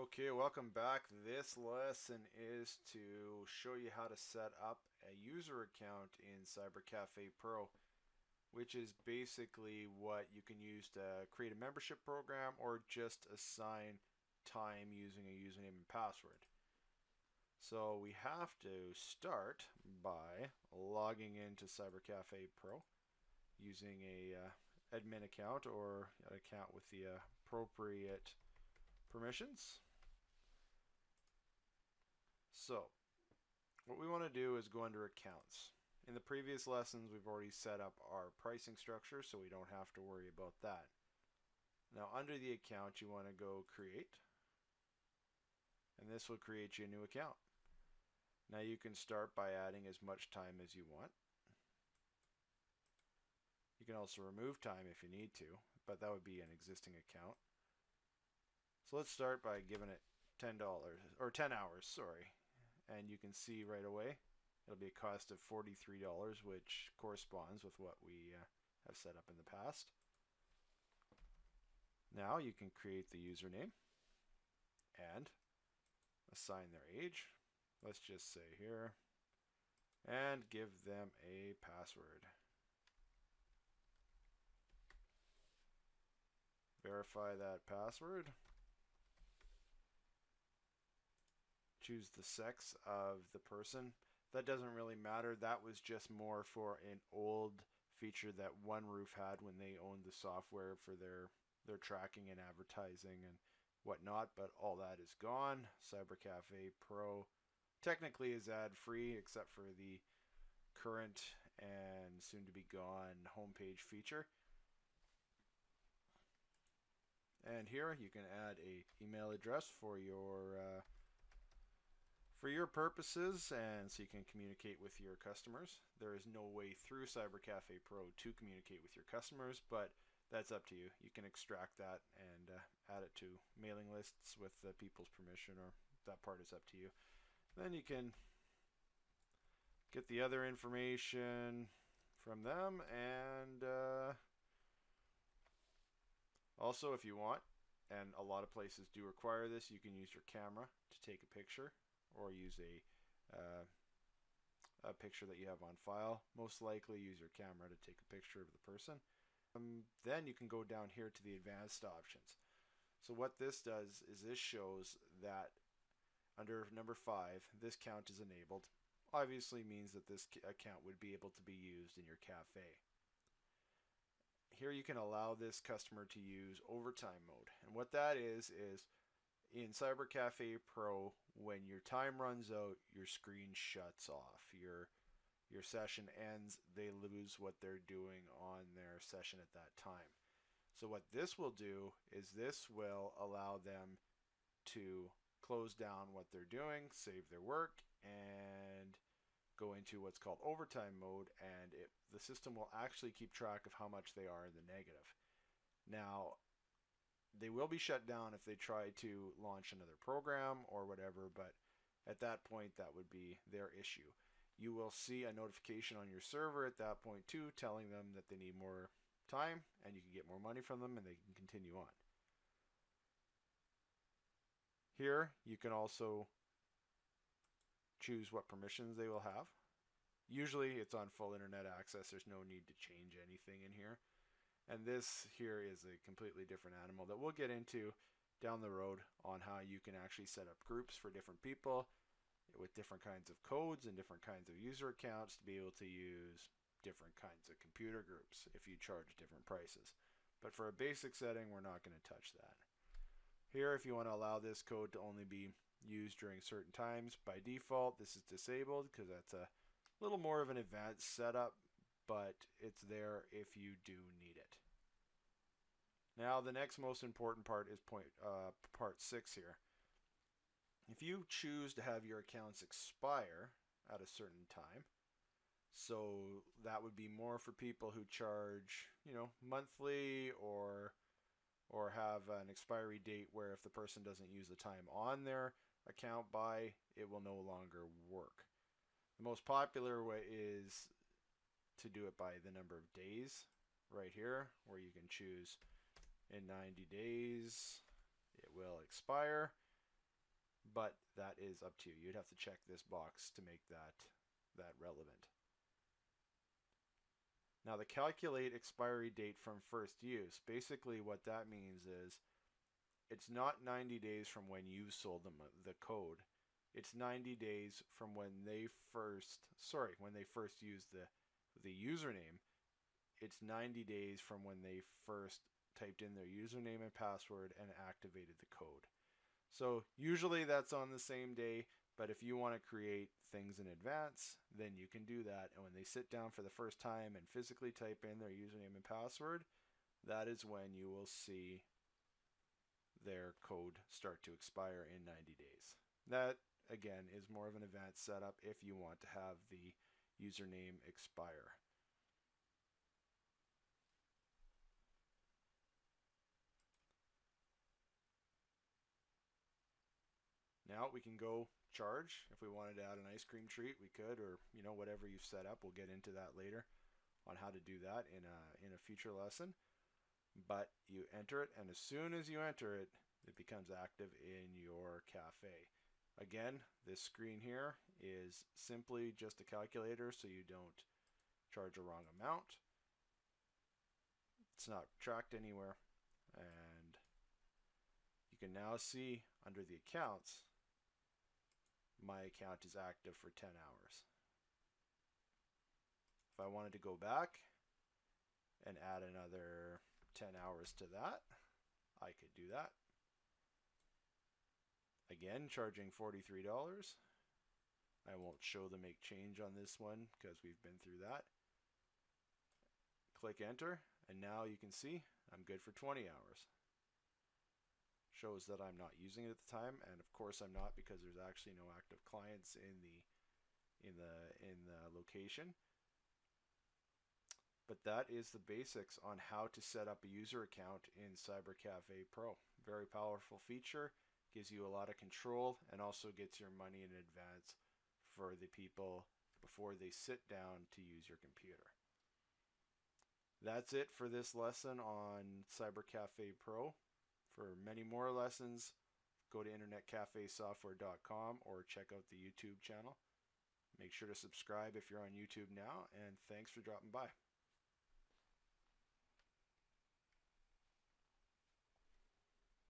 Okay, welcome back. This lesson is to show you how to set up a user account in CyberCafePro, which is basically what you can use to create a membership program or just assign time using a username and password. So we have to start by logging into CyberCafePro using a admin account or an account with the appropriate permissions. So what we want to do is go under accounts. In the previous lessons, we've already set up our pricing structure, so we don't have to worry about that. Now under the account, you want to go create, and this will create you a new account. Now you can start by adding as much time as you want. You can also remove time if you need to, but that would be an existing account. So let's start by giving it $10 or 10 hours, sorry. And you can see right away it'll be a cost of $43, which corresponds with what we have set up in the past. Now you can create the username and assign their age. Let's just say here, and give them a password. Verify that password. Choose the sex of the person. That doesn't really matter. That was just more for an old feature that OneRoof had when they owned the software for their tracking and advertising and whatnot, but all that is gone. CyberCafePro technically is ad-free except for the current and soon to be gone homepage feature. And here you can add a email address for your purposes, and so you can communicate with your customers. There is no way through CyberCafePro to communicate with your customers, but that's up to you. You can extract that and add it to mailing lists with the people's permission, or that part is up to you. Then you can get the other information from them, and also if you want, and a lot of places do require this, you can use your camera to take a picture or use a picture that you have on file. Most likely use your camera to take a picture of the person. Then you can go down here to the advanced options. So what this does is this shows that under number 5, this count is enabled. Obviously means that this account would be able to be used in your cafe. Here you can allow this customer to use overtime mode. And what that is in CyberCafePro, when your time runs out, your screen shuts off. Your session ends, they lose what they're doing on their session at that time. So what this will do is this will allow them to close down what they're doing, save their work, and go into what's called overtime mode, and the system will actually keep track of how much they are in the negative. Now, they will be shut down if they try to launch another program or whatever, but at that point that would be their issue. You will see a notification on your server at that point too, telling them that they need more time and you can get more money from them and they can continue on. Here you can also choose what permissions they will have. Usually it's on full internet access. There's no need to change anything in here. And this here is a completely different animal that we'll get into down the road on how you can actually set up groups for different people with different kinds of codes and different kinds of user accounts to be able to use different kinds of computer groups if you charge different prices. But for a basic setting, we're not going to touch that. Here, if you want to allow this code to only be used during certain times, by default, this is disabled because that's a little more of an advanced setup, but it's there if you do need it. Now the next most important part is part 6 here. If you choose to have your accounts expire at a certain time, so that would be more for people who charge, monthly or have an expiry date where if the person doesn't use the time on their account by, it will no longer work. The most popular way is to do it by the number of days right here, where you can choose in 90 days it will expire. but that is up to you. You'd have to check this box to make that relevant. Now the calculate expiry date from first use, basically what that means is it's not 90 days from when you sold them the code. It's 90 days from when they first used the username. It's 90 days from when they first typed in their username and password and activated the code. So usually that's on the same day, but if you want to create things in advance, then you can do that. And when they sit down for the first time and physically type in their username and password, that is when you will see their code start to expire in 90 days. That, again, is more of an advanced setup if you want to have the username expire. Now we can go charge. If we wanted to add an ice cream treat, we could, or whatever you've set up. We'll get into that later on how to do that in a future lesson. But you enter it, and as soon as you enter it, it becomes active in your cafe. Again, this screen here is simply just a calculator, so you don't charge a wrong amount. It's not tracked anywhere, and you can now see under the accounts, my account is active for 10 hours. If I wanted to go back and add another 10 hours to that, I could do that. Again, charging $43. I won't show the make change on this one because we've been through that. Click enter, and now you can see I'm good for 20 hours. Shows that I'm not using it at the time, and of course I'm not, because there's actually no active clients in the location. But that is the basics on how to set up a user account in CyberCafePro. Very powerful feature, gives you a lot of control, and also gets your money in advance for the people before they sit down to use your computer. That's it for this lesson on CyberCafePro. For many more lessons, go to internetcafesoftware.com or check out the YouTube channel. Make sure to subscribe if you're on YouTube now, and thanks for dropping by.